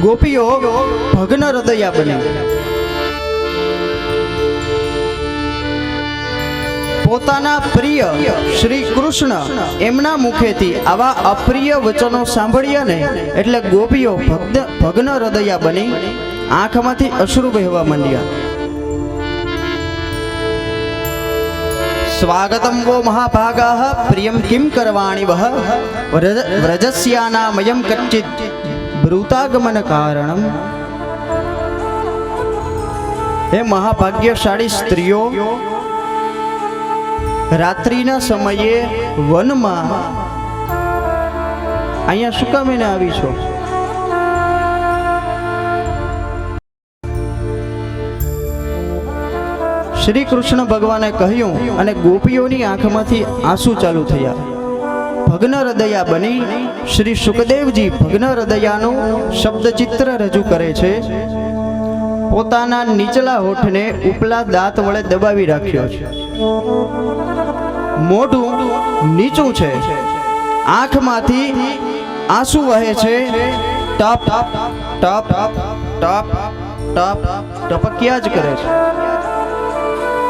ગોપીઓ ભગ્ન હૃદયા બની પોતાના પ્રિય શ્રી કૃષ્ણ એમના મુખેથી આવા અપ્રિય વચનો સાંભળ્યા ને એટલે ગોપીઓ ભગ્ન હૃદયા બની આંખમાંથી અશ્રુ વહેવા માંડ્યા. સ્વાગતમ વો મહાભાગાઃ પ્રિયમ કિમ કરવાણી વહ વ્રજસ્યાનામયં કચ્ચિત બ્રૂતાગમન કારણમ. હે મહાભાગ્યશાળી સ્ત્રીઓ, રાત્રિના સમયે વનમાં અહીંયા શું કામ એને આવી છો? શ્રી કૃષ્ણ ભગવાને કહ્યું અને ગોપીઓની આંખમાંથી આંસુ ચાલુ થયા. ભગ્ન હૃદયા બની શ્રી સુખદેવજી ભગ્ન હૃદયાનું શબ્દચિત્ર રજૂ કરે છે. પોતાના નીચલા હોઠને ઉપલા દાંત વડે દબાવી રાખ્યો છે. મોઢું નીચું છે, આંખમાંથી આંસુ વહે છે. ટપ ટપ ટપ ટપ ટપક્યા જ કરે છે.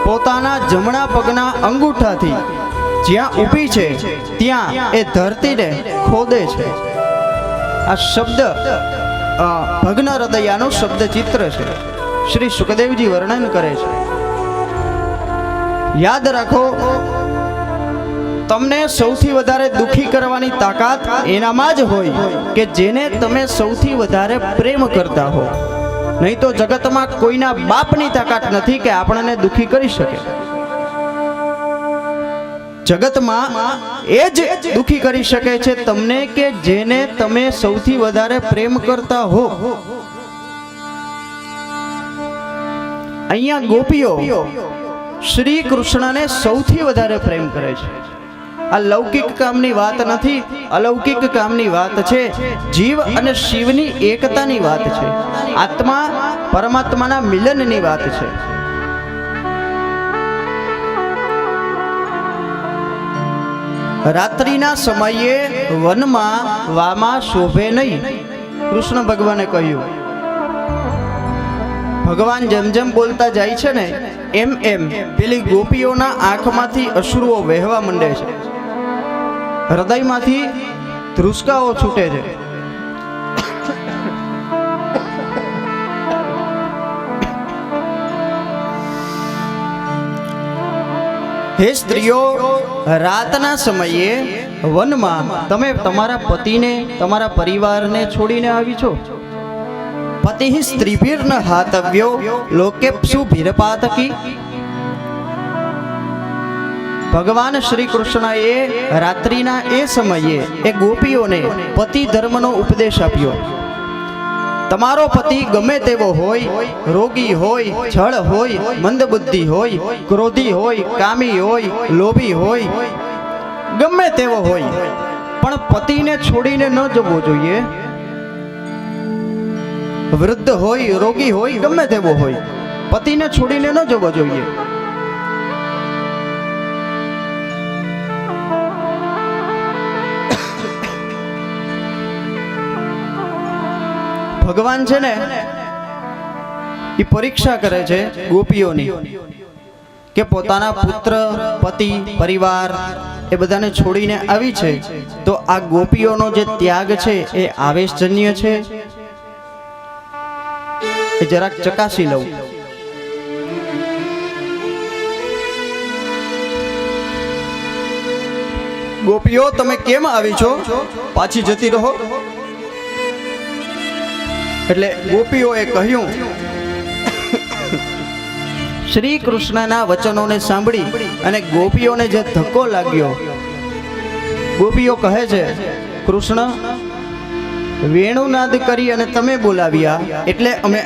પોતાના જમણા પગના અંગૂઠાથી જ્યાં ઊભી છે ત્યાં એ ધરતીને ખોદે છે. આ શબ્દ ભગ્ન હૃદયાનું શબ્દ ચિત્ર છે. શ્રી સુખદેવજી વર્ણન કરે છે. યાદ રાખો, તમને સૌથી વધારે દુખી કરવાની તાકાત એનામાં જ હોય કે જેને તમે સૌથી વધારે પ્રેમ કરતા હો. નહીં તો જગતમાં કોઈના બાપની તાકાત નથી કે આપણને દુખી કરી શકે. જગતમાં એ જ દુખી કરી શકે છે તમને કે જેને તમે સૌથી વધારે પ્રેમ કરતા હો. અહીંયા ગોપીઓ શ્રી કૃષ્ણને સૌથી વધારે પ્રેમ કરે છે. આ લૌકિક કામની વાત નથી, અલૌકિક કામની વાત છે. જીવ અને શિવની એકતાની વાત છે. આત્મા પરમાત્માના મિલનની વાત છે. રાત્રિના સમયે વનમાં વામાં શોભે નહીં, કૃષ્ણ ભગવાને કહ્યું. ભગવાન જેમ જેમ બોલતા જાય છે ને એમ એમ પેલી ગોપીઓના આંખમાંથી અશ્રુઓ વહેવા માંડે છે. હૃદયમાંથી ધ્રુસકાઓ છૂટે છે. હે સ્ત્રીઓ, રાતના સમયે વનમાં તમે તમારા પતિને, તમારા પરિવારને છોડીને આવી છો. પતિ સ્ત્રીભીર્ન હાતવ્યો લોકેપ્સુ ભીરપાતકી. ભગવાન શ્રી કૃષ્ણએ રાત્રિના એ સમયે એ ગોપીઓને પતિ ધર્મનો ઉપદેશ આપ્યો. તમારો પતિ ગમે તેવો હોય, રોગી હોય, છળ હોય, મંદબુદ્ધિ હોય, ક્રોધી હોય, કામી હોય, લોભી હોય, ગમે તેવો હોય, પણ પતિને છોડીને ન જવો જોઈએ. વૃદ્ધ હોય, રોગી હોય, ગમે તેવો હોય, પતિને છોડીને ન જવો જોઈએ. ભગવાન છે ને એ પરીક્ષા કરે છે ગોપીઓની કે પોતાના પુત્ર, પતિ, પરિવાર એ બધાને છોડીને આવી છે તો આ ગોપીઓનો જે ત્યાગ છે એ આવેશજન્ય છે એ જરાક ચકાસી લઉં. ગોપીઓ, તમે કેમ આવી છો? પાછી જતી રહો. એટલે ગોપીઓએ કહ્યું, શ્રી કૃષ્ણના વચનોને સાંભળી અને ગોપીઓને જે ધક્કો લાગ્યો, ગોપીઓ કહે છે, કૃષ્ણ, વેણુનાદ કરી અને તમે બોલાવ્યા એટલે અમે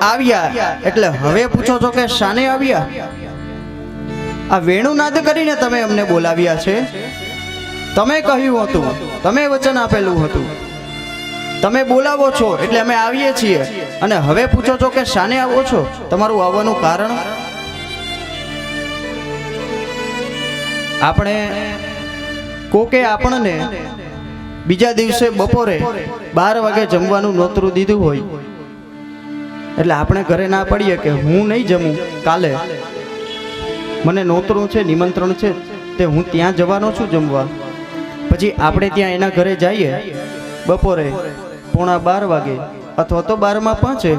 આવ્યા એટલે હવે પૂછો છો કે શાને આવ્યા? આ વેણુનાદ કરીને તમે અમને બોલાવ્યા છે. તમે કહ્યું હતું, તમે વચન આપેલું હતું, તમે બોલાવો છો એટલે અમે આવીએ છીએ, અને હવે પૂછો છો કે શાને આવો છો? તમારું આવવાનું કારણ? આપણે કોકે આપણને બીજા દિવસે બપોરે 12 વાગે જમવાનું નોતરું દીધું હોય, એટલે આપણે ઘરે ના પડીએ કે હું નહીં જમું, કાલે મને નોતરું છે, નિમંત્રણ છે, તે હું ત્યાં જવાનો છું જમવા. પછી આપણે ત્યાં એના ઘરે જઈએ બપોરે 11:15 વાગે અથવા તો 12:05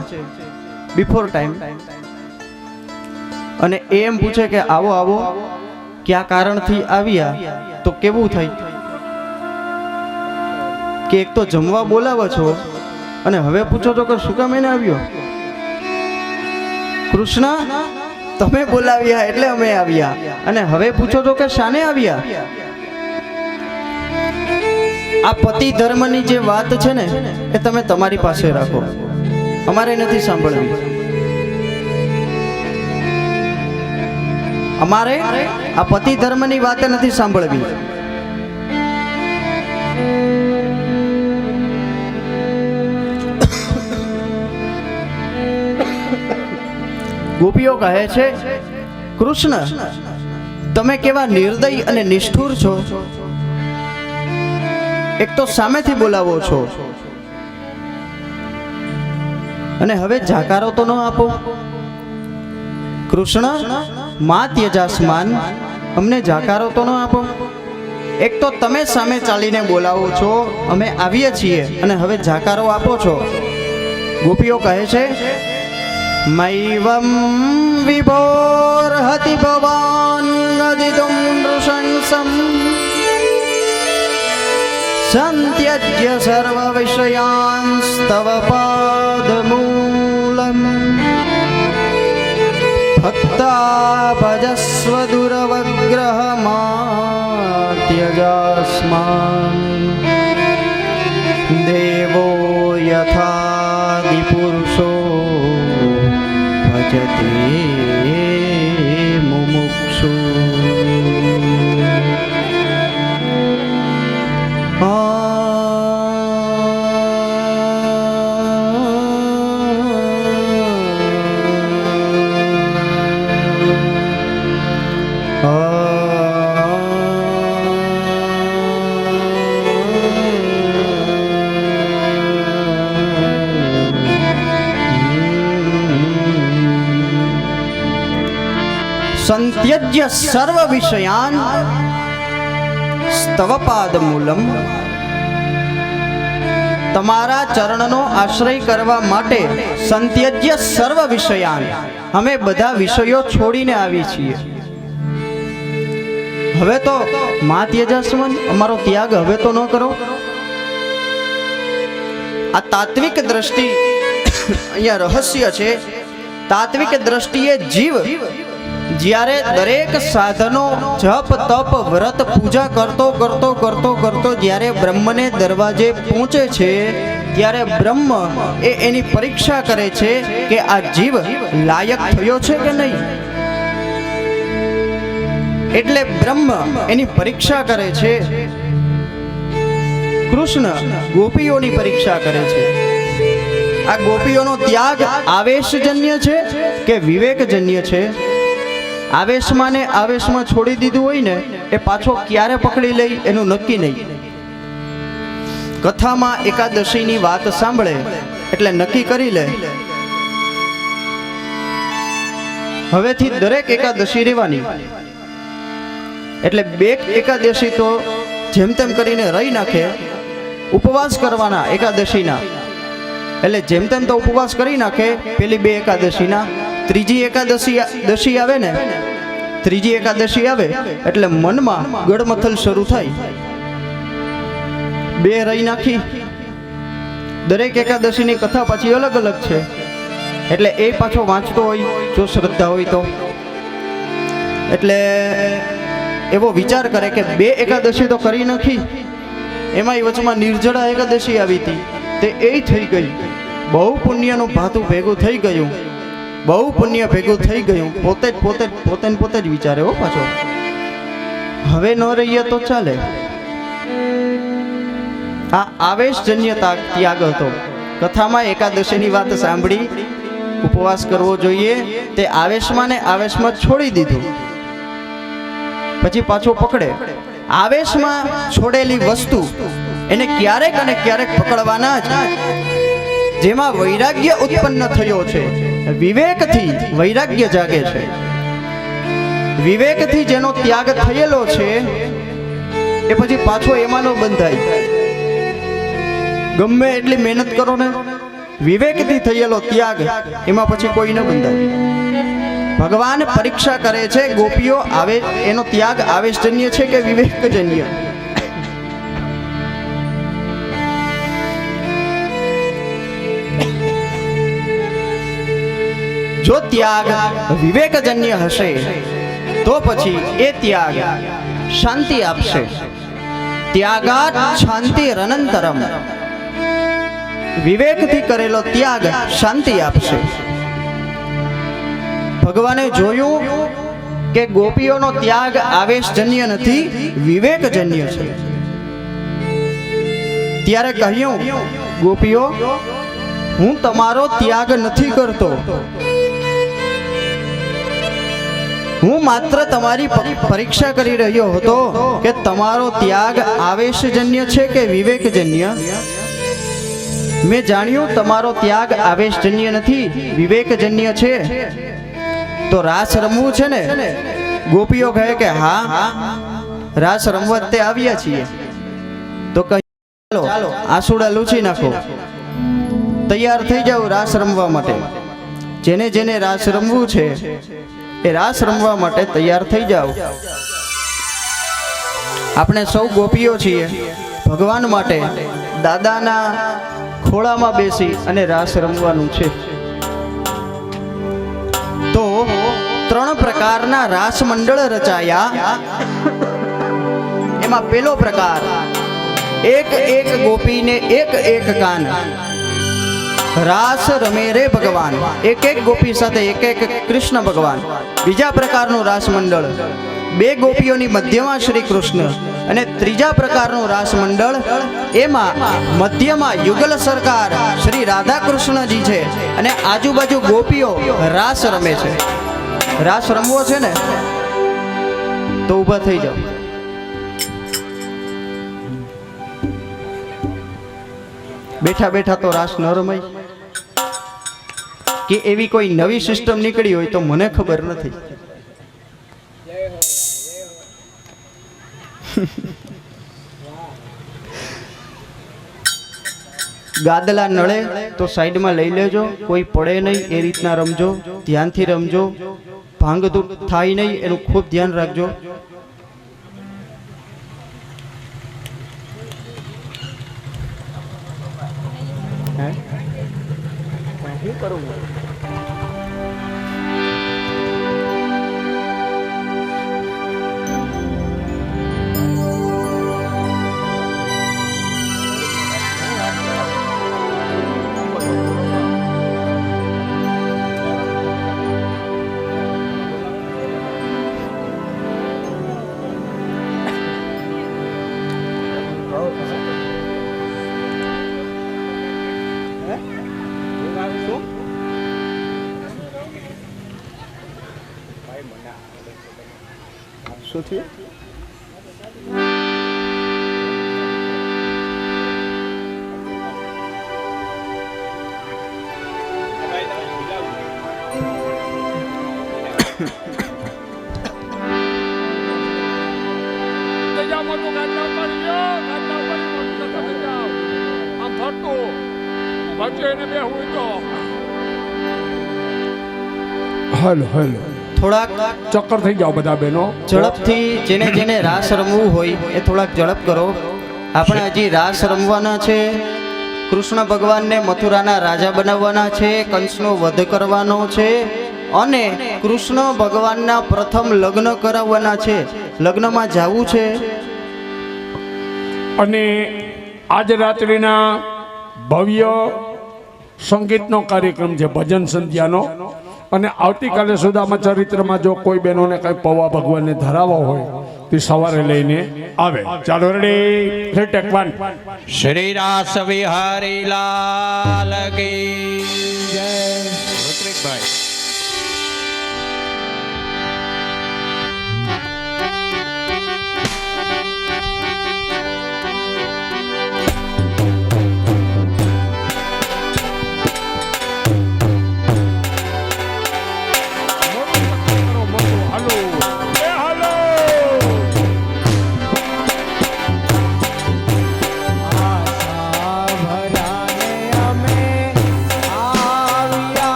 બિફોર ટાઈમ, અને એમ પૂછે કે આવો આવો, કયા કારણથી આવ્યા, તો કેવું થાય કે એક તો જમવા બોલાવો છો અને હવે પૂછો છો કે શું કામ એને આવ્યો? કૃષ્ણ, તમે બોલાવ્યા એટલે અમે આવ્યા, અને હવે પૂછો છો કે શાને આવ્યા? આ પતિ ધર્મની જે વાત છે ને, એ તમે તમારી પાસે રાખો, અમારે નથી સાંભળવી. અમારે આ પતિ ધર્મની વાત નથી સાંભળવી. ગોપીઓ કહે છે, કૃષ્ણ, તમે કેવા નિર્દય અને નિષ્ઠુર છો. એક તો સામેથી બોલાવો છો અને હવે જાકારો તો ન આપો. કૃષ્ણ, મા ત્યજાસ્માન, અમને જાકારો તો ન આપો. એક તો તમે સામે ચાલીને બોલાવો છો, અમે આવીએ છીએ, અને હવે જાકારો આપો છો. ગોપીઓ કહે છે, મૈવમ વિભોર્હતિ ભવાન અદિતુમ નૃશંસમ સંત્યજ્ય સર્વ વિષયાંસ્તવ પાદમૂલમ ભક્તા ભજસ્વ દુરવગ્રહમાત્યજાસ્માન દેવો યથાદિપુરુષો ભજતે મુમુક્ષુ. સંત્યજ્ય સર્વ વિષયાન સ્તવ પાદમૂલમ. તમારા ચરણનો આશ્રય કરવા માટે સંત્યજ્ય સર્વ વિષયાન, અમે બધા વિષયો છોડીને આવી છીએ. હવે તો મા ત્યજાસ્મન, અમારો ત્યાગ હવે તો ન કરો. આ તાત્વિક દ્રષ્ટિ અહીંયા રહસ્ય છે. તાત્વિક દ્રષ્ટિએ જીવ જ્યારે દરેક સાધનો જપ તપ વ્રત પૂજા કરતો કરતો કરતો કરતો જ્યારે બ્રહ્મને દરવાજે પહોંચે છે, ત્યારે બ્રહ્મ એની પરીક્ષા કરે છે કે આ જીવ લાયક થયો છે કે નહીં. એટલે બ્રહ્મ એની પરીક્ષા કરે છે. કૃષ્ણ ગોપીઓની પરીક્ષા કરે છે. આ ગોપીઓનો ત્યાગ આવેશજન્ય છે કે વિવેકજન્ય છે? આવેશમાં ને આવેશમાં છોડી દીધું હોય ને, એ પાછો ક્યારે પકડી લઈ એનું નક્કી નહીં. કથામાં એકાદશીની વાત સાંભળે એટલે નક્કી કરી લે, હવેથી દરેક એકાદશી રહેવાની. એટલે બે એકાદશી તો જેમ તેમ કરીને રહી નાખે. ઉપવાસ કરવાના એકાદશીના, એટલે જેમ તેમ તો ઉપવાસ કરી નાખે પેલી બે એકાદશીના. ત્રીજી એકાદશી આવે ને, ત્રીજી એકાદશી આવે એટલે મનમાં ગડમથલ શરૂ થાય. બે રહી નાખી. દરેક એકાદશીની કથા પાછી અલગ અલગ છે, એટલે એ પાછો વાંચતો હોય જો શ્રદ્ધા હોય તો. એટલે એવો વિચાર કરે કે બે એકાદશી તો કરી નાખી, એમાંય વચમાં નિર્જળા એકાદશી આવી હતી, તે એ થઈ ગઈ. બહુ પુણ્યનું ભાતું ભેગું થઈ ગયું, બહુ પુણ્ય ભેગું થઈ ગયું. પોતે જ વિચારે હો પાછો, હવે ન રહીએ તો ચાલે. આ આવેશજન્ય ત્યાગ હતો. કથામાં એકાદશીની વાત સાંભળી, ઉપવાસ કરવો જોઈએ, તે આવેશમાં ને આવેશમાં છોડી દીધું. પછી પાછો પકડે. આવેશમાં છોડેલી વસ્તુ એને ક્યારેક અને ક્યારેક પકડવાના જ, જેમાં વૈરાગ્ય ઉત્પન્ન થયો છે, વિવેકથી વૈરાગ્ય જાગે છે, વિવેકથી જેનો ત્યાગ થયેલો છે એ પછી પાછો એમાં ન બંધાય. ગમે એટલી મહેનત કરો ને, વિવેકથી થયેલો ત્યાગ એમાં પછી કોઈ ન બંધાય. ભગવાન પરીક્ષા કરે છે ગોપીઓ આવે એનો ત્યાગ આવેશજન્ય છે કે વિવેકજન્ય. જો ત્યાગ વિવેકજન્ય હશે તો પછી એ ત્યાગ શાંતિ આપશે. ત્યાગાત શાંતિ અનંતરમ. વિવેકથી કરેલો ત્યાગ શાંતિ આપશે. ભગવાને જોયું કે ગોપીઓનો ત્યાગ આવેશજન્ય નથી, વિવેકજન્ય છે. ત્યારે કહ્યું, ગોપીઓ, હું તમારો ત્યાગ નથી કરતો, હું માત્ર તમારી પરીક્ષા કરી રહ્યો હતો કે તમારો ત્યાગ આવેશજન્ય છે કે વિવેકજન્ય. મેં જાણ્યું તમારો ત્યાગ આવેશજન્ય નથી, વિવેકજન્ય છે. તો રાસ રમવું છે ને? ગોપીઓ કહે કે હા, રાસ રમવા તે આવ્યા છીએ. તો કહ્યું, ચાલો આસુડા લૂછી નાખો, તૈયાર થઈ જાઓ રાસ રમવા માટે. જેને જેને રાસ રમવું છે એ રાસ રમવા માટે તૈયાર થઈ જાઓ. આપણે સૌ ગોપીઓ છીએ, ભગવાન માટે દાદાના ખોળામાં બેસી અને રાસ રમવાનું છે. તો 3 પ્રકારના રાસ મંડળ રચાયા. એમાં પેલો પ્રકાર, એક એક ગોપીને એક એક કાન, રાસ રમે રે ભગવાન. એક એક ગોપી સાથે એક એક કૃષ્ણ ભગવાન. બીજા પ્રકારનું રાસ મંડળ, 2 ગોપીઓની મધ્યમાં શ્રી કૃષ્ણ. અને ત્રીજા પ્રકારનું રાસ મંડળ, એમાં મધ્યમાં યુગલ સરકાર શ્રી રાધા કૃષ્ણજી છે અને આજુબાજુ ગોપીઓ રાસ રમે છે. રાસ રમવો છે ને તો ઊભા થઈ જાઓ. બેઠા બેઠા તો રાસ ન રમાય કે એવી કોઈ નવી સિસ્ટમ નીકળી હોય તો મને ખબર નથી. ગાદલા નળે તો સાઈડમાં લઈ લેજો, કોઈ પડે નહીં એ રીતના રમજો, ધ્યાનથી રમજો, ભાંગધૂપ થાય નહીં એનું ખૂબ ધ્યાન રાખજો. શું કરું? શું થયું? હેલો હેલો, થોડાક ચક્કર થઈ જાઓ બધા બહેનો. ઝડપથી જેને જેને રાસ રમવું હોય એ થોડાક ઝડપ કરો. આપણે હજી રાસ રમવાના છે. કૃષ્ણ ભગવાનને મથુરાના રાજા બનાવવાના છે, કંસનો વધ કરવાનો છે અને કૃષ્ણ ભગવાનના પ્રથમ લગ્ન કરાવવાના છે. લગ્નમાં જવું છે. અને આજ રાત્રિના ભવ્ય સંગીતનો કાર્યક્રમ છે, ભજન સંધ્યાનો. અને આવતીકાલે સુદામા ચરિત્રમાં જો કોઈ બહેનોને કંઈ પૌવા ભગવાનને ધરાવવા હોય તે સવારે લઈને આવે. ચાલો રેડી, ટેક 1. શ્રી રાસ વિહારી લાલ કી જય. ઋત્વિકભાઈ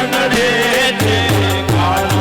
રંગ રે છે કાળો.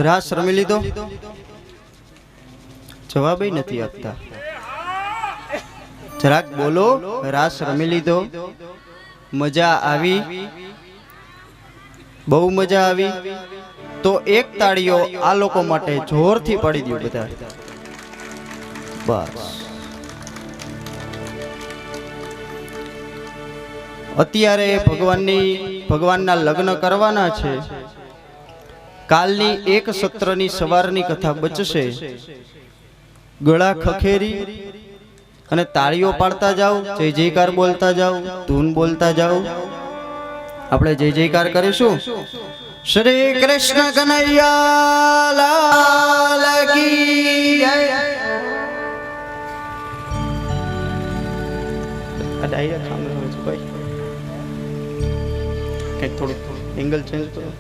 રાસ રમી લીધો? જવાબ નથી આપતા. જરાક બોલો, રાસ રમી લીધો? મજા આવી? બહુ મજા આવી? તો એક તાળીઓ આ લોકો માટે જોરથી પાડી દો બધા. બસ. અત્યારે ભગવાનના લગ્ન કરવાના છે. કાલની એક સત્રની સવારની કથા બચશે. ગળા ખખેરી અને તાળીઓ પાડતા જાઓ, જય જયકાર બોલતા જાઓ, ધૂન બોલતા જાઓ. આપણે જય જયકાર કરીશું. શ્રી કૃષ્ણ કનૈયા લાલ કી જય. આ ડાયરેક્ટ સામે હોય છે ભાઈ. કંઈક થોડું એંગલ ચેન્જ કરો.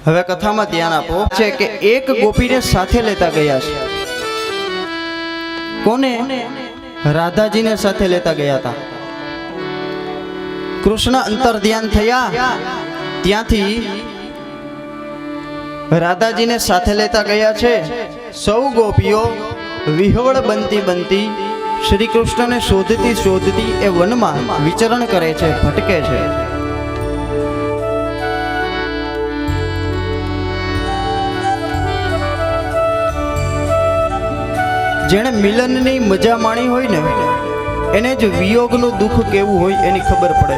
હવે કથામાં ધ્યાન આપો છે કે એક ગોપીને સાથે લેતા ગયા છે. કોને? રાધાજીને સાથે લેતા ગયા હતા. કૃષ્ણ અંતર ધ્યાન થયા ત્યાંથી રાધાજીને સાથે લેતા ગયા છે. સૌ ગોપીઓ વિહવળ બનતી બનતી શ્રી કૃષ્ણને શોધતી શોધતી એ વનમાં વિચરણ કરે છે, ભટકે છે. જેણે મિલનની મજા માણી હોય ને એને જ વિયોગનું દુઃખ કેવું હોય એની ખબર પડે.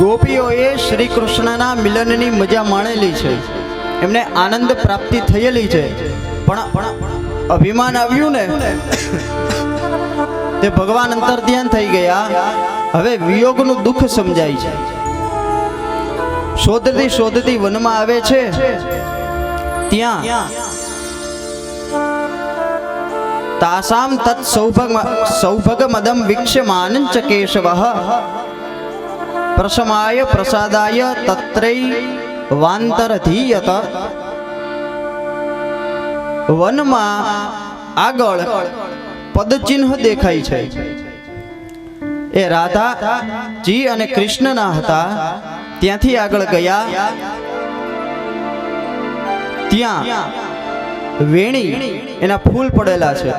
ગોપીઓએ શ્રી કૃષ્ણના મિલનની મજા માણેલી છે, એમને આનંદ પ્રાપ્તિ થયેલી છે, પણ અભિમાન આવ્યું ને તે ભગવાન અંતર ધ્યાન થઈ ગયા. હવે વિયોગનું દુઃખ સમજાય છે. શોધતી શોધતી વનમાં આવે છે. ત્યાં તાસામ તત સૌભગ મદમ વિક્ષ્યમાન ચ કેશવઃ પ્રશમાય પ્રસાદાય તત્રૈ વાંતરધીયત. વનમાં આગળ પદચિહ્ન દેખાય છે. એ રાધાજી અને કૃષ્ણના હતા. ત્યાંથી આગળ ગયા. ત્યાં વેણી એના ફૂલ પડેલા છે.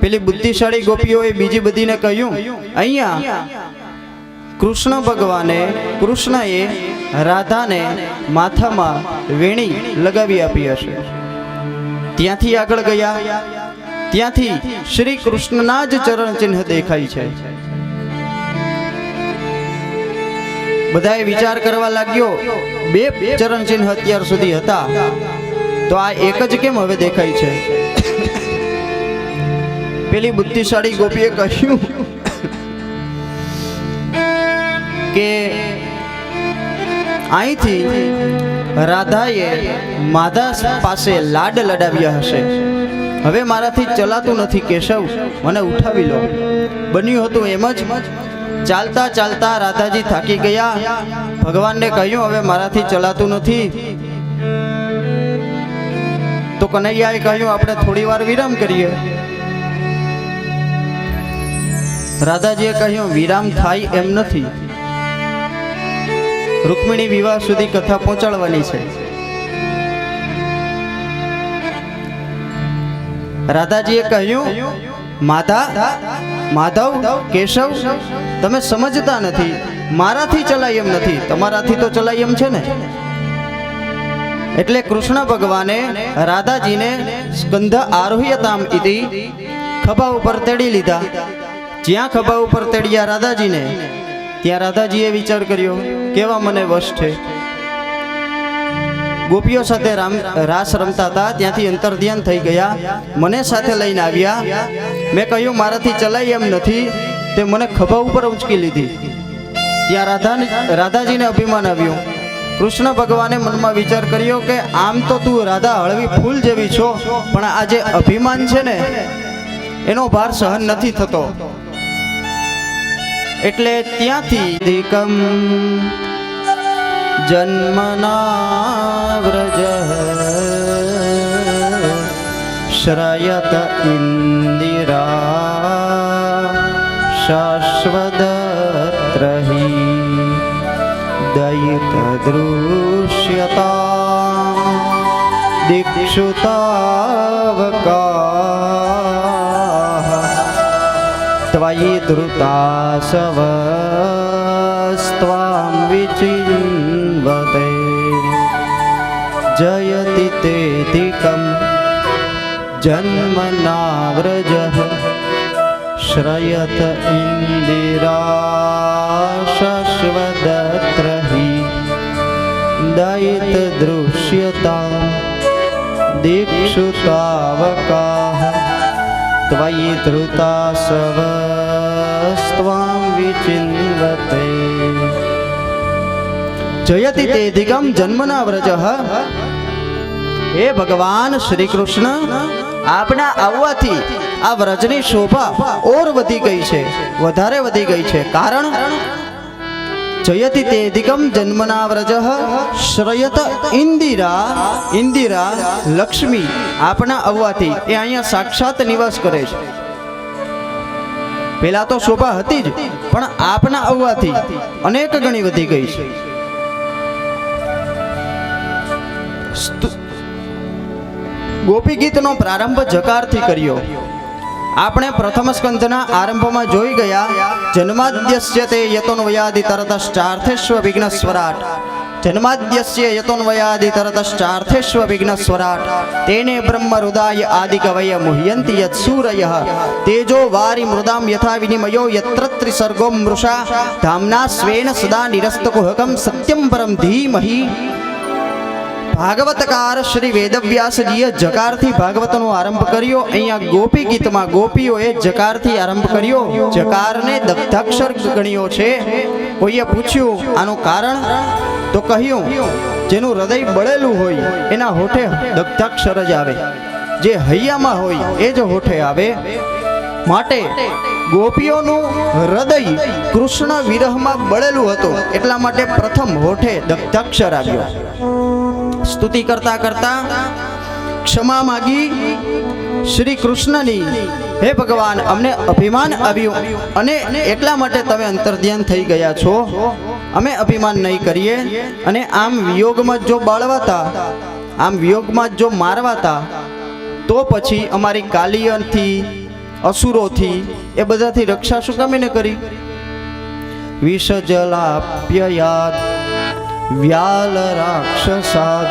પેલી બુદ્ધિશાળી ગોપીઓએ બીજી બધીને કહ્યું, અહીંયા કૃષ્ણ ભગવાને કૃષ્ણએ રાધાને માથામાં વેણી લગાવી આપી હશે. ત્યાંથી આગળ ગયા. ત્યાંથી શ્રી કૃષ્ણના જ ચરણ ચિહ્ન દેખાય છે. બધાએ વિચાર કરવા લાગ્યો, બે ચરણ ચિહ્ન અત્યાર સુધી હતા તો આ એક જ કેમ હવે દેખાય છે? પેલી બુદ્ધિશાળી ગોપીએ કહ્યું કે અહીંથી રાધાએ માધા પાસે લાડ લડાવ્યા હશે. હવે મારાથી ચલાતું નથી કેશવ, મને ઉઠાવી લો. બન્યું હતું એમ જ. ચાલતા ચાલતા રાધાજી થાકી ગયા. ભગવાનને કહ્યું, હવે મારાથી ચલાતું નથી. તો કનૈયાએ કહ્યું, આપણે થોડી વાર વિરામ કરીએ. રાધાજીએ કહ્યું, વિરામ થાય એમ નથી. રૂકમિણી વિવાહ સુધી કથા પહોંચાડવાની છે. રાધાજીએ કહ્યું, માધવ કેશવ, તમે સમજતા નથી. મારાથી ચલાય એમ નથી, તમારાથી તો ચલાય એમ છે ને. એટલે કૃષ્ણ ભગવાને રાધાજીને સ્કંધ આરોહ્યતામ ઇતિ ખભા ઉપર તેડી લીધા. જ્યાં ખભા ઉપર તેડ્યા રાધાજીને, ત્યાં રાધાજીએ વિચાર કર્યો, કેવા મને વશ છે. ગોપીઓ સાથે રાસ રમતા હતા. ત્યાંથી અંતર ધ્યાન થઈ ગયા. મને સાથે લઈને આવ્યા. મેં કહ્યું, મારાથી ચલાય એમ નથી. તે મને ખભા ઉપર ઉંચકી લીધી. ત્યાં રાધાજીને અભિમાન આવ્યું. કૃષ્ણ ભગવાને મનમાં વિચાર કર્યો કે આમ તો તું રાધા હળવી ફૂલ જેવી છો, પણ આ જે અભિમાન છે ને એનો ભાર સહન નથી થતો. એટલે ત્યાંથી દીકમ જન્મના વ્રજ શ્રયત ઇન્દિરા શાશ્વદત્રહી દયિત દૃશ્યતા દીક્ષુતાવકા ત્વયિ ધૃતાસવસ્ત્વાં વિચિન્વતે જયતિ તેધિકં જન્મના વ્રજઃ શ્રયત ઇન્દિરા શાશ્વદત્રહી દયિત દૃશ્યતા દીક્ષુતાવકાઃ ત્વયિ ધૃતાસવસ્ત્વાં વિચિન્વતે જયતિ તેધિકં જન્મના વ્રજઃ. હે ભગવાન શ્રી કૃષ્ણ, આપના આવવાથી આ વ્રજની શોભા ઓર વધી ગઈ છે, વધારે વધી ગઈ છે. કારણ જયતિ તેધિકમ જન્મના વ્રજઃ શ્રયત ઇન્દિરા લક્ષ્મી આપના આવવાથી એ અહીંયા સાક્ષાત નિવાસ કરે છે. પેલા તો શોભા હતી જ, પણ આપના આવવાથી અનેક ગણી વધી ગઈ છે. ગોપી ગીતનો પ્રારંભ જકારથી કર્યો. આપણે પ્રથમ સ્કંધના આરંભમાં જોઈ ગયા, જન્માદ્યસ્ય તે યતોન્વયાદિ તરતશ્ચાર્થેષ્વ વિઘ્નસ્વરાટ. જન્માદ્યસ્ય યતોન્વયાદિ તરતશ્ચાર્થેષ્વ વિઘ્નસ્વરાટ. તેને બ્રહ્મ હૃદાય આદિકવય મુહ્યન્તિ યત્સૂરયઃ તેજો વારી મૃદામ યથા વિનિમયો યત્ર ત્રિસર્ગો મૃષા ધામ્ના સ્વેન સદા નિરસ્તકુહકં સત્યમ પરમ ધીમહિ. ભાગવતકાર શ્રી વેદવ્યાસજીએ જકારથી ભાગવતનો આરંભ કર્યો. અહીંયા ગોપી ગીતમાં ગોપીઓએ જકારથી આરંભ કર્યો. જકારને દગ્ધાક્ષર ગણ્યો છે. કોઈએ પૂછ્યું આનું કારણ, તો કહ્યું જેનું હૃદય બળેલું હોય એના હોઠે દગ્ધાક્ષર જ આવે, જે હૈયામાં હોય એ જ હોઠે આવે. માટે ગોપીઓનું હૃદય કૃષ્ણ વિરહમાં બળેલું હતું, એટલા માટે પ્રથમ હોઠે દગ્ધાક્ષર આવ્યો. સ્તુતિ કરતા કરતા ક્ષમા માગી શ્રી કૃષ્ણની, હે ભગવાન અમને અભિમાન આવ્યું અને એટલા માટે તમે અંતર્ધ્યાન થઈ ગયા છો. અમે અભિમાન નહીં કરીએ અને આમ વિયોગમાં જો બાળવાતા, આમ વિયોગમાં જો મારવાતા, તો પછી અમારી કાલિયનથી, અસુરોથી, એ બધાથી રક્ષા શું કામ એને કરી? વિષજલાપ્યયાદ વ્યાલ રાક્ષસાદ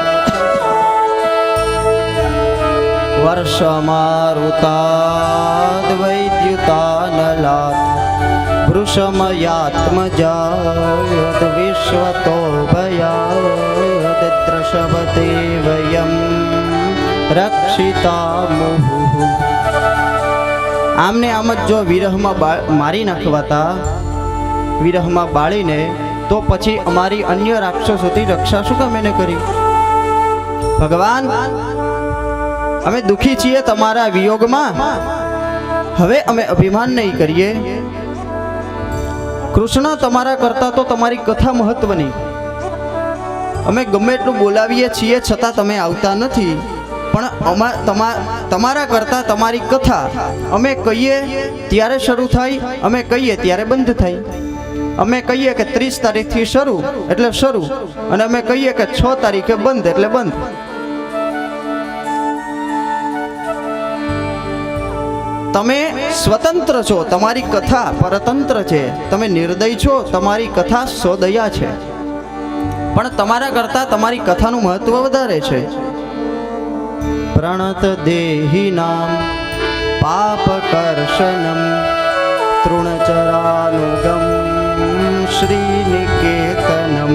વર્ષમારુતાદ વૈદ્યુતાનલાદ વૃષમયાત્મજાત વિશ્વતો ભયાદ દ્રશવતે વયમ રક્ષિતા મુહુ. આમને આમ જ જો વિરહમાં મારી નાખવાતા, વિરહમાં બાળીને, તો પછી અમારી અન્ય રાક્ષસોથી રક્ષા શું કામ એને કરી? ભગવાન અમે દુખી છીએ તમારા વિયોગમાં, હવે અમે અભિમાન નહીં કરીએ. કૃષ્ણ તમારા કરતા તો તમારી કથા મહત્વની. અમે ગમે એટલું બોલાવીએ છીએ છતાં તમે આવતા નથી. પણ તમારા કરતા તમારી કથા અમે કહીએ ત્યારે શરૂ થાય, અમે કહીએ ત્યારે બંધ થાય. અમે કહીએ કે 30 તારીખથી શરૂ એટલે શરૂ, અને અમે કહીએ કે 6 તારીખે બંધ એટલે બંધ. તમે સ્વતંત્ર છો, તમારી કથા પરતંત્ર છે. તમે નિર્દય છો, તમારી કથા સોદયા છે. પણ તમારા કરતા તમારી કથાનું મહત્વ વધારે છે. પ્રણત દેહિનામ પાપકર્ષણમ તૃણચરાનુગમ શ્રીનિકેતનમ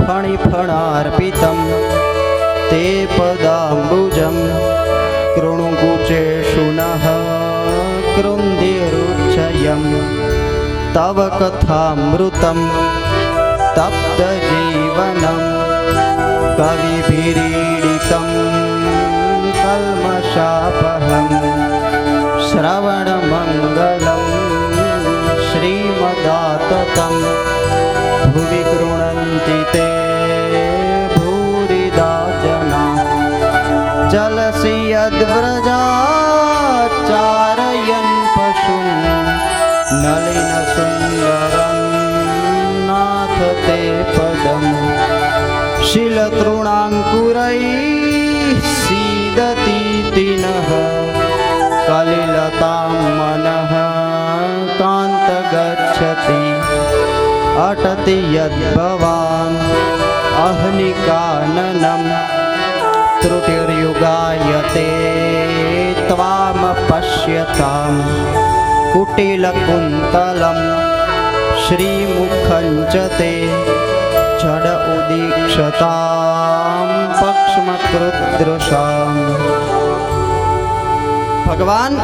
ફણિફણાર્પિતમ તે પદાંબુજમ કૃણુકુચે શુનઃ કૃંદિરુચ્છયમ તવ કથામૃતમ તપ્ત જીવનમ કવિભીરીડિતમ કલ્મષાપહમ શ્રવણમંગલમ શ્રીમદાતતમ ભુવિ ગૃણન્તિ તે ભૂરિદા જના ચલસી યદ્વ્રજાચારયન પશુન નલિન સુંદરમ નાથ તે પદમ શિલતૃણાંકુરૈ સીદતી નઃ કલિલતાં મનઃ કાંત ગચ્છતિ અટતિ યદ્ભવાન અહનિકાનનમ ત્રુટિર્યુગાયતે ત્વામ પશ્યતામ કુટિલકુંતલમ શ્રીમુખં ચ તે જડ ઉદીક્ષતામ પક્ષ્મકૃદૃશામ. ભગવાન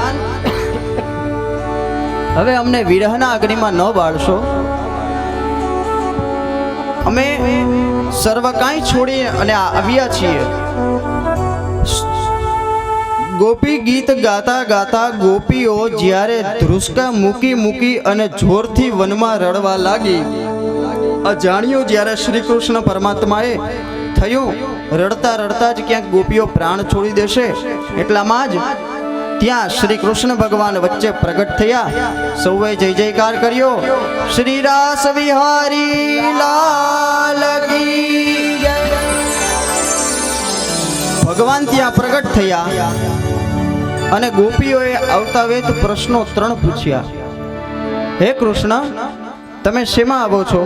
હવે અમને વિરહના અગ્નિમાં ન બાળશો. અમે સર્વ કાંઈ છોડી અને આવ્યા છીએ. ગોપી ગીત ગાતા ગાતા ગોપીઓ જ્યારે ધ્રુસકા મૂકી મૂકી અને જોરથી વનમાં રડવા લાગી, અજાણ્યું જ્યારે શ્રી કૃષ્ણ પરમાત્માએ થયું રડતા રડતા જ ક્યાંક ગોપીઓ પ્રાણ છોડી દેશે, એટલામાં જ ત્યાં શ્રી કૃષ્ણ ભગવાન વચ્ચે પ્રગટ થયા. સૌએ જય જયકાર કર્યો. શ્રી રાસ વિહારી લાલ કી જય. ભગવાન ત્યાં પ્રગટ થયા અને ગોપીઓએ આવતા વેત પ્રશ્નો 3 પૂછ્યા. હે કૃષ્ણ, તમે શેમાં આવો છો?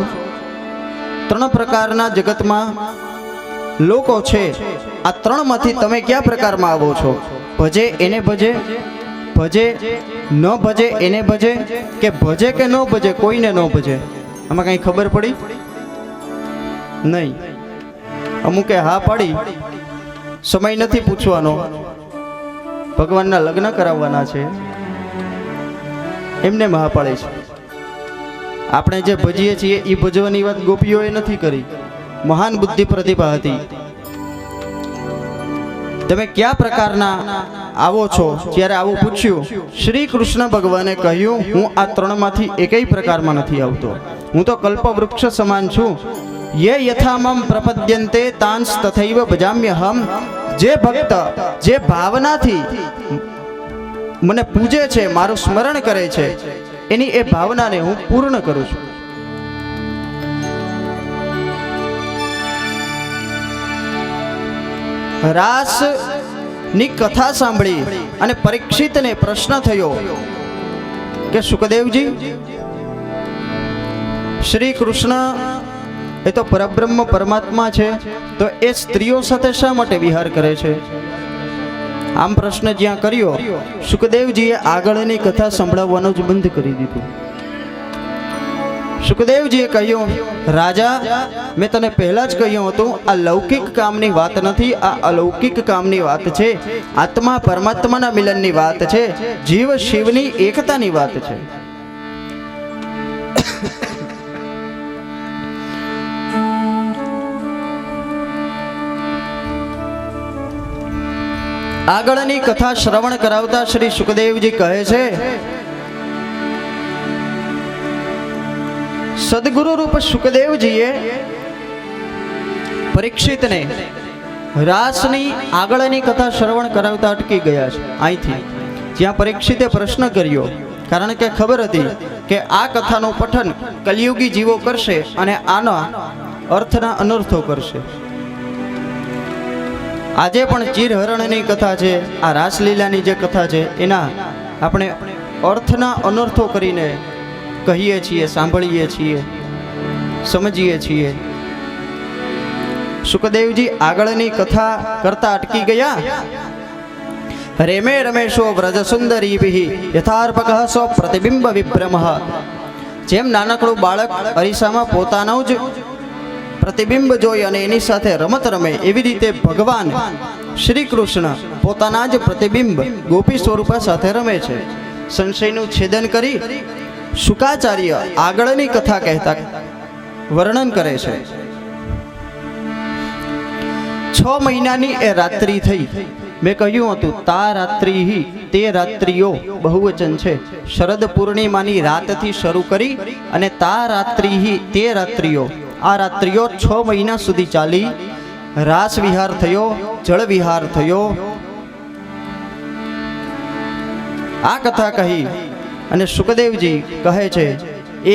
3 પ્રકારના જગતમાં લોકો છે. આ 3 માંથી તમે કયા પ્રકારમાં આવો છો? ભજે એને ભજે, ભજે ન ભજે એને ભજે, કે ભજે કે ન ભજે કોઈને ન ભજે? આમાં કઈ ખબર પડી નહીં. અમુકે હા પાડી, સમય નથી પૂછવાનો, ભગવાનના લગ્ન કરાવવાના છે, એમને હા પાડે છે. આપણે જે ભજીએ છીએ એ ભજવાની વાત ગોપીઓએ નથી કરી. મહાન બુદ્ધિ પ્રતિભા હતી. તમે કયા પ્રકારના આવો છો? જ્યારે આવું પૂછ્યું, શ્રી કૃષ્ણ ભગવાને કહ્યું, હું આ ત્રણમાંથી એકેય પ્રકારમાં નથી આવતો. હું તો કલ્પવૃક્ષ સમાન છું. યે યથામમ પ્રપદ્યન્તે તાંસ તથૈવ ભજામ્યહમ. જે ભક્ત જે ભાવનાથી મને પૂજે છે, મારું સ્મરણ કરે છે, એની એ ભાવનાને હું પૂર્ણ કરું છું. રાસ ની કથા સાંભળી અને પરીક્ષિતને પ્રશ્ન થયો કે સુખદેવજી, શ્રી કૃષ્ણ એ તો પરબ્રહ્મ પરમાત્મા છે, તો એ સ્ત્રીઓ સાથે શા માટે વિહાર કરે છે? આમ પ્રશ્ન જ્યાં કર્યો, સુખદેવજીએ આગળની કથા સંભળાવવાનું જ બંધ કરી દીધું. સુખદેવજીએ કહ્યું, રાજા, મેં તને પહેલા જ કહ્યું હતું, આ લૌકિક કામની વાત નથી, આ અલૌકિક કામની વાત છે. આત્મા પરમાત્માના મિલનની વાત છે, જીવ શિવની એકતાની વાત છે. આગળની કથા શ્રવણ કરાવતા શ્રી સુખદેવજી કહે છે, સદગુરુ રૂપ સુખદેવજીએ પરીક્ષિતને રાસની આગળની કથા શ્રવણ કરાવતા અટકી ગયા છે. અહીંથી જ્યાં પરીક્ષિતે પ્રશ્ન કર્યો, કારણ કે ખબર હતી કે આ કથાનું પઠન કલિયુગી જીવો કરશે અને આના અર્થના અનર્થો કરશે. આજે પણ ચીરહરણની કથા છે, આ રાસલીલાની જે કથા છે, એના આપણે અર્થના અનર્થો કરીને કહીએ છીએ, સાંભળીએ છીએ, સમજીએ છીએ. સુખદેવજી આગળની કથા કરતા અટકી ગયા. રેમે રમેશો વ્રજ સુંદરીભિ યથાર્પકઃ સ્વ પ્રતિબિંબ વિભ્રમઃ. જેમ નાનકડું બાળક અરીસામાં પોતાનું જ પ્રતિબિંબ જોઈ અને એની સાથે રમત રમે, એવી રીતે ભગવાન શ્રી કૃષ્ણ પોતાના જ પ્રતિબિંબ ગોપી સ્વરૂપા સાથે રમે છે. સંશયનું છેદન કરી શુકાચાર્ય આગળની કથા કહેતા વર્ણન કરે છે. 6 મહિનાની એ રાત્રિ થઈ. મેં કહ્યું હતું, તા રાત્રિ તે રાત્રિઓ બહુવચન છે. શરદ પૂર્ણિમાની રાતથી શરૂ કરી અને તા રાત્રિ તે રાત્રિઓ, આ રાત્રિઓ 6 મહિના સુધી ચાલી. રાસ વિહાર થયો, જળ વિહાર થયો. આ કથા કહી અને સુખદેવજી કહે છે,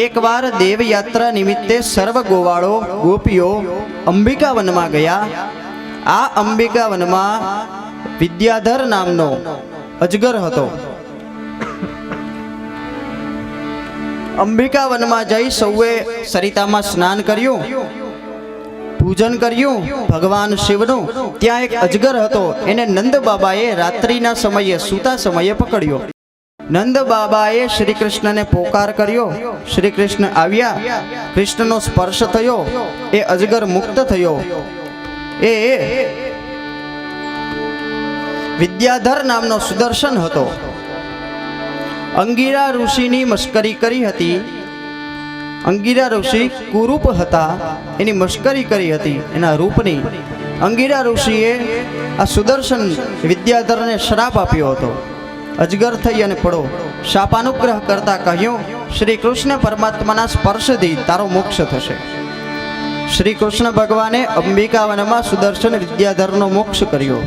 એકવાર દેવયાત્રા નિમિત્તે સર્વ ગોવાળો ગોપીઓ અંબિકા વનમાં ગયા. આ અંબિકા વનમાં વિદ્યાધર નામનો અજગર હતો. અંબિકા વનમાં જઈ સૌએ સરિતામાં સ્નાન કર્યું, પૂજન કર્યું ભગવાન શિવનું. ત્યાં એક અજગર હતો, એને નંદ બાબાએ રાત્રિના સમયે સૂતા સમયે પકડ્યો. નંદ બાબાએ શ્રી કૃષ્ણને પોકાર કર્યો. શ્રી કૃષ્ણ આવ્યા, કૃષ્ણનો સ્પર્શ થયો, એ અજગર મુક્ત થયો. એ વિદ્યાધર નામનો સુદર્શન હતો. અંગીરા ઋષિની મશ્કરી કરી હતી. અંગીરા ઋષિ કુરૂપ હતા, એની મશ્કરી કરી હતી એના રૂપની. અંગીરા ઋષિએ આ સુદર્શન વિદ્યાધરને શ્રાપ આપ્યો હતો, અજગર થઈ અને પડો. શાપાનુગ્રહ કરતા કહ્યું, શ્રી કૃષ્ણ પરમાત્માના સ્પર્શથી તારો મોક્ષ થશે. શ્રી કૃષ્ણ ભગવાને અંબિકા વનમાં સુદર્શન વિદ્યાધરનો મોક્ષ કર્યો.